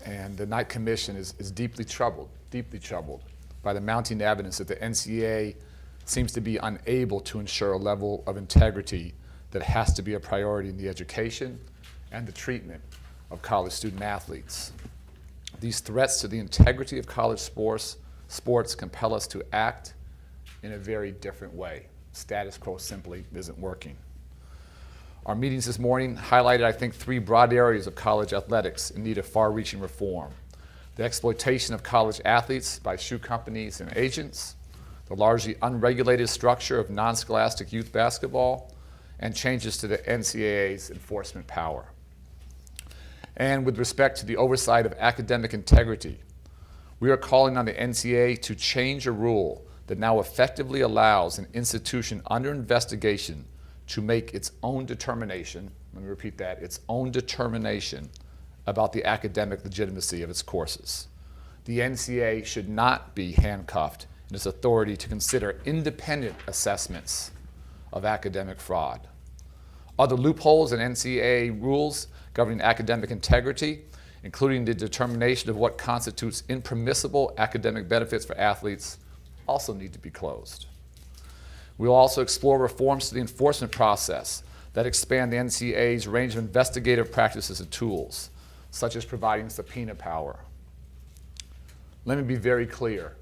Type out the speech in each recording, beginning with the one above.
And the Knight Commission is deeply troubled by the mounting evidence that the NCAA seems to be unable to ensure a level of integrity that has to be a priority in the education and the treatment of college student athletes. These threats to the integrity of college sports compel us to act in a very different way. Status quo simply isn't working. Our meetings this morning highlighted, I think, three broad areas of college athletics in need of far-reaching reform: the exploitation of college athletes by shoe companies and agents, the largely unregulated structure of non-scholastic youth basketball, and changes to the NCAA's enforcement power. And with respect to the oversight of academic integrity, we are calling on the NCAA to change a rule that now effectively allows an institution under investigation to make its own determination, let me repeat that, its own determination about the academic legitimacy of its courses. The NCAA should not be handcuffed in its authority to consider independent assessments of academic fraud. Other loopholes in NCAA rules governing academic integrity, including the determination of what constitutes impermissible academic benefits for athletes, also need to be closed. We will also explore reforms to the enforcement process that expand the NCAA's range of investigative practices and tools, such as providing subpoena power. Let me be very clear.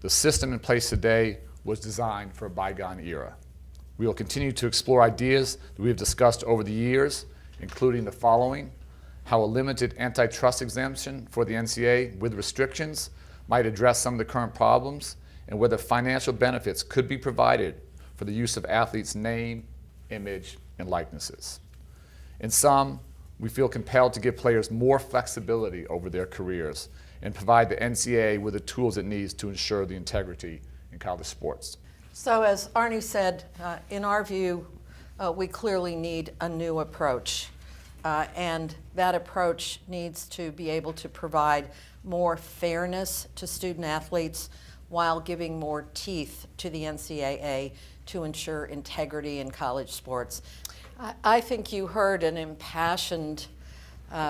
The system in place today was designed for a bygone era. We will continue to explore ideas that we have discussed over the years, including the following: how a limited antitrust exemption for the NCAA with restrictions might address some of the current problems, and whether financial benefits could be provided for the use of athletes' name, image, and likenesses. In sum, we feel compelled to give players more flexibility over their careers and provide the NCAA with the tools it needs to ensure the integrity in college sports. So as Arne said, in our view, we clearly need a new approach. And that approach needs to be able to provide more fairness to student athletes while giving more teeth to the NCAA to ensure integrity in college sports. I think you heard an impassioned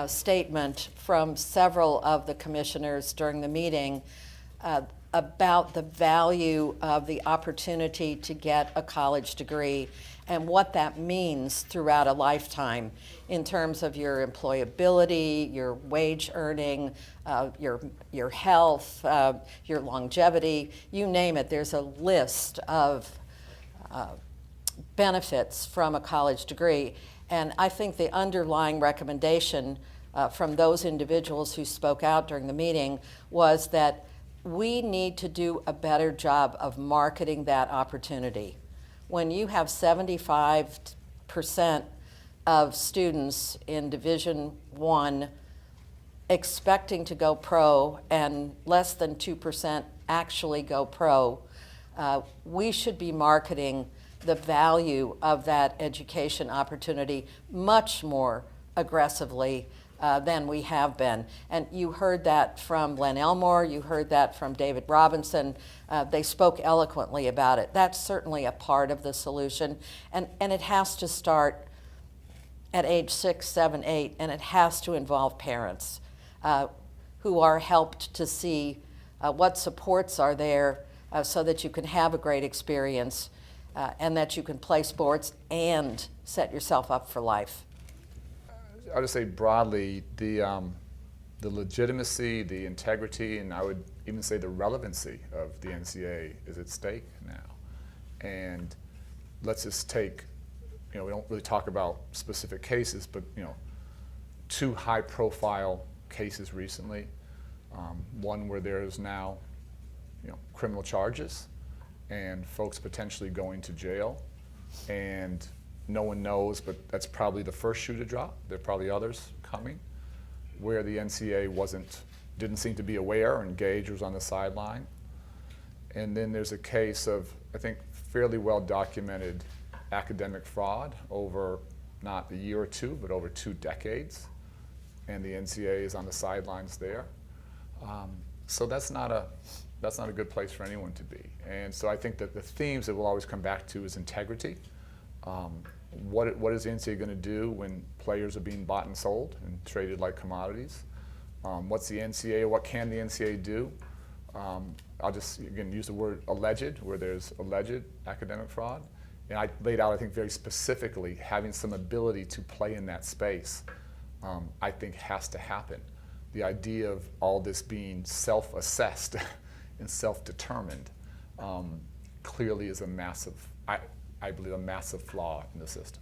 statement from several of the commissioners during the meeting about the value of the opportunity to get a college degree and what that means throughout a lifetime in terms of your employability, your wage earning, your health, your longevity, you name it. There's a list of benefits from a college degree. And I think the underlying recommendation from those individuals who spoke out during the meeting was that we need to do a better job of marketing that opportunity. When you have 75% of students in Division I expecting to go pro and less than 2% actually go pro, we should be marketing the value of that education opportunity much more aggressively than we have been. And you heard that from Len Elmore, you heard that from David Robinson. They spoke eloquently about it. That's certainly a part of the solution. And it has to start at age 6, 7, 8, and it has to involve parents who are helped to see what supports are there so that you can have a great experience and that you can play sports and set yourself up for life. I would say broadly, the legitimacy, the integrity, and I would even say the relevancy of the NCAA is at stake now. And let's just take, we don't really talk about specific cases, but two high-profile cases recently. One where there is now, criminal charges and folks potentially going to jail, and no one knows, but that's probably the first shoe to drop. There are probably others coming, where the NCAA didn't seem to be aware or engaged, or was on the sideline. And then there's a case of, I think, fairly well documented academic fraud over not a year or two, but over 2 decades. And the NCAA is on the sidelines there. So that's not a good place for anyone to be. And so I think that the themes that we'll always come back to is integrity. What is the NCAA going to do when players are being bought and sold and traded like commodities? What's the NCAA, what can the NCAA do? I'll just, again, use the word alleged, where there's alleged academic fraud. And I laid out, I think, very specifically, having some ability to play in that space, I think has to happen. The idea of all this being self-assessed and self-determined clearly is a massive, I believe, a massive flaw in the system.